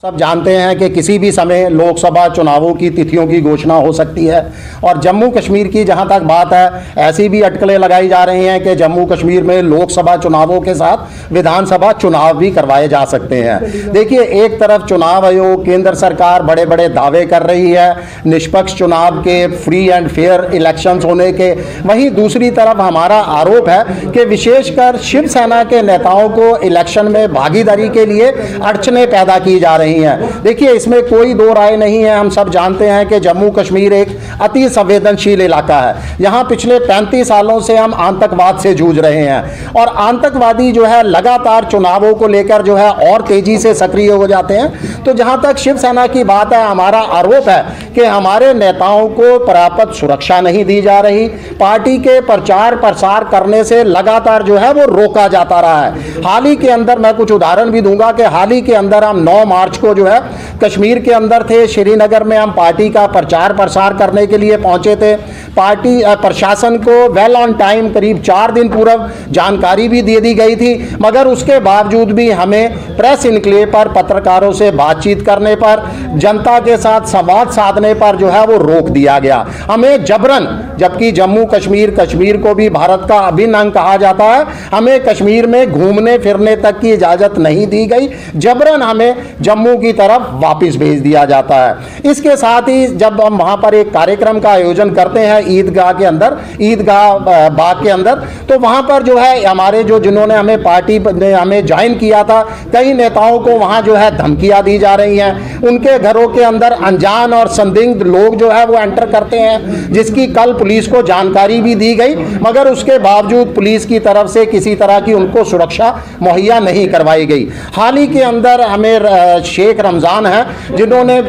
सब जानते हैं कि किसी भी समय लोकसभा चुनावों की तिथियों की घोषणा हो सकती है और जम्मू कश्मीर की जहां तक बात है, ऐसी भी अटकलें लगाई जा रही हैं कि जम्मू कश्मीर में लोकसभा चुनावों के साथ विधानसभा चुनाव भी करवाए जा सकते हैं। देखिए, एक तरफ चुनाव आयोग, केंद्र सरकार बड़े बड़े दावे कर रही है निष्पक्ष चुनाव के, फ्री एंड फेयर इलेक्शंस होने के, वहीं दूसरी तरफ हमारा आरोप है कि विशेषकर शिवसेना के नेताओं को इलेक्शन में भागीदारी के लिए अड़चनें पैदा की जा रही हैं। देखिए, इसमें कोई दो राय नहीं है। हम सब जानते हैं कि जम्मू कश्मीर एक अति संवेदनशील इलाका है। यहाँ पिछले 35 सालों से हम आतंकवाद से जूझ रहे हैं और आतंकवादी जो है लगातार चुनावों को लेकर जो है और तेजी से सक्रिय हो जाते हैं। तो जहाँ तक शिवसेना की बात है, हमारा आरोप है कि हमारे नेताओं को पर्याप्त सुरक्षा नहीं दी जा रही। पार्टी के प्रचार प्रसार करने से लगातार जो है वो रोका जाता रहा है। हाल ही के अंदर मैं कुछ उदाहरण भी दूंगा कि हाल ही के अंदर हम 9 मार्च को जो है कश्मीर के अंदर थे, श्रीनगर में हम पार्टी का प्रचार प्रसार करने के लिए पहुंचे थे। पार्टी प्रशासन को वेल ऑन टाइम करीब 4 दिन पूर्व जानकारी भी दे दी गई थी, मगर उसके बावजूद भी हमें प्रेस इनक्लेव पर पत्रकारों से बातचीत करने पर, जनता के साथ संवाद साधने पर जो है वो रोक दिया गया। हमें जबरन, जबकि जम्मू कश्मीर को भी भारत का अभिन्न अंग कहा जाता है, हमें कश्मीर में घूमने फिरने तक की इजाजत नहीं दी गई। जबरन हमें जम्मू की तरफ वापस भेज दिया जाता है। इसके साथ ही जब हम वहां पर एक कार्यक्रम का आयोजन करते हैं ईदगाह के अंदर, ईदगाह बाग के अंदर, तो वहां पर जो है हमारे जिन्होंने हमें पार्टी हमें ज्वाइन किया था, कई नेताओं को वहां जो है धमकियां दी जा रही हैं। उनके घरों के अंदर अनजान और संदिग्ध लोग जो है वो एंटर करते हैं, जिसकी कल पुलिस को जानकारी भी दी गई, मगर उसके बावजूद पुलिस की तरफ से किसी तरह की उनको सुरक्षा मुहैया नहीं करवाई गई। हाल ही के अंदर हमें शेख रमज़ान है, जिन्होंने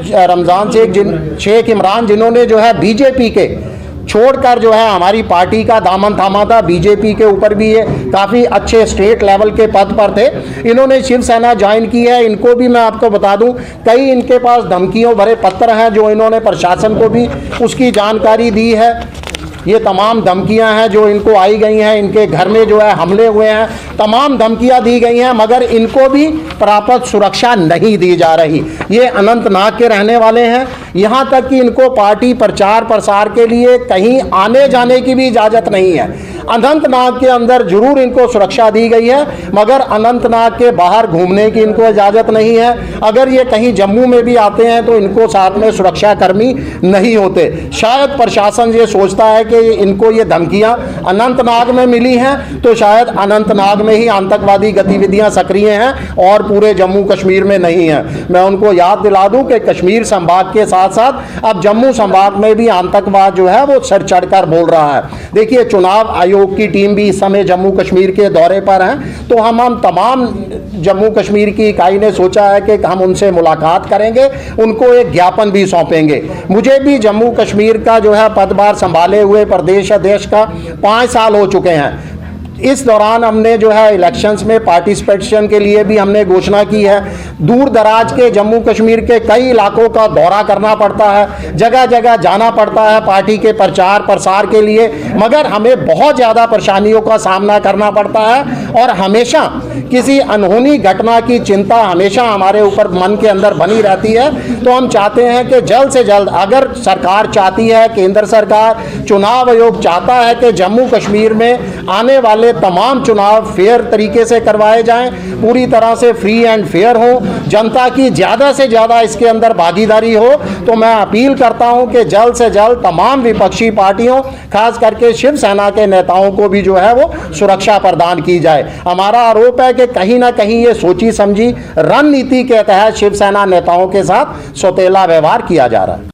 शेख इमरान, जिन्होंने जो है बीजेपी के छोड़कर जो है हमारी पार्टी का दामन थामा था। बीजेपी के ऊपर भी ये काफ़ी अच्छे स्टेट लेवल के पद पर थे। इन्होंने शिवसेना ज्वाइन की है। इनको भी मैं आपको बता दूं, कई इनके पास धमकियों भरे पत्र हैं जो इन्होंने प्रशासन को भी उसकी जानकारी दी है। ये तमाम धमकियां हैं जो इनको आई गई हैं, इनके घर में जो है हमले हुए हैं, तमाम धमकियां दी गई हैं, मगर इनको भी पर्याप्त सुरक्षा नहीं दी जा रही। ये अनंतनाग के रहने वाले हैं, यहाँ तक कि इनको पार्टी प्रचार प्रसार के लिए कहीं आने जाने की भी इजाज़त नहीं है। अनंतनाग के अंदर जरूर इनको सुरक्षा दी गई है, मगर अनंतनाग के बाहर घूमने की इनको इजाज़त नहीं है। अगर ये कहीं जम्मू में भी आते हैं तो इनको साथ में सुरक्षा कर्मी नहीं होते। शायद प्रशासन ये सोचता है कि इनको ये धमकियां अनंतनाग में मिली हैं, तो शायद अनंतनाग में ही आतंकवादी गतिविधियां सक्रिय हैं और पूरे जम्मू कश्मीर में नहीं हैं। मैं उनको याद दिला दूं कि कश्मीर संभाग के साथ साथ अब जम्मू संभाग में भी आतंकवाद जो है वो सर चढ़कर बोल रहा है। देखिए, चुनाव आयोग की टीम भी इस समय जम्मू कश्मीर के दौरे पर है, तो हम तमाम जम्मू कश्मीर की इकाई ने सोचा है कि हम उनसे मुलाकात करेंगे, उनको एक ज्ञापन भी सौंपेंगे। मुझे भी जम्मू कश्मीर का जो है पदभार संभाले हुए प्रदेश अध्यक्ष का 5 साल हो चुके हैं। इस दौरान हमने जो है इलेक्शंस में पार्टिसिपेशन के लिए भी हमने घोषणा की है। दूर दराज के जम्मू कश्मीर के कई इलाकों का दौरा करना पड़ता है, जगह जगह जाना पड़ता है पार्टी के प्रचार प्रसार के लिए, मगर हमें बहुत ज़्यादा परेशानियों का सामना करना पड़ता है और हमेशा किसी अनहोनी घटना की चिंता हमेशा हमारे ऊपर मन के अंदर बनी रहती है। तो हम चाहते हैं कि जल्द से जल्द, अगर सरकार चाहती है, केंद्र सरकार, चुनाव आयोग चाहता है कि जम्मू कश्मीर में आने वाले तमाम चुनाव फेयर तरीके से करवाए जाएं, पूरी तरह से फ्री एंड फेयर हो, जनता की ज़्यादा से ज़्यादा इसके अंदर भागीदारी हो, तो मैं अपील करता हूं कि जल्द से जल्द तमाम विपक्षी पार्टियों, खास करके शिवसेना के नेताओं को भी जो है वो सुरक्षा प्रदान की जाए। हमारा आरोप है कि कहीं ना कहीं ये सोची समझी रणनीति के तहत शिवसेना नेताओं के साथ सौतेला व्यवहार किया जा रहा है।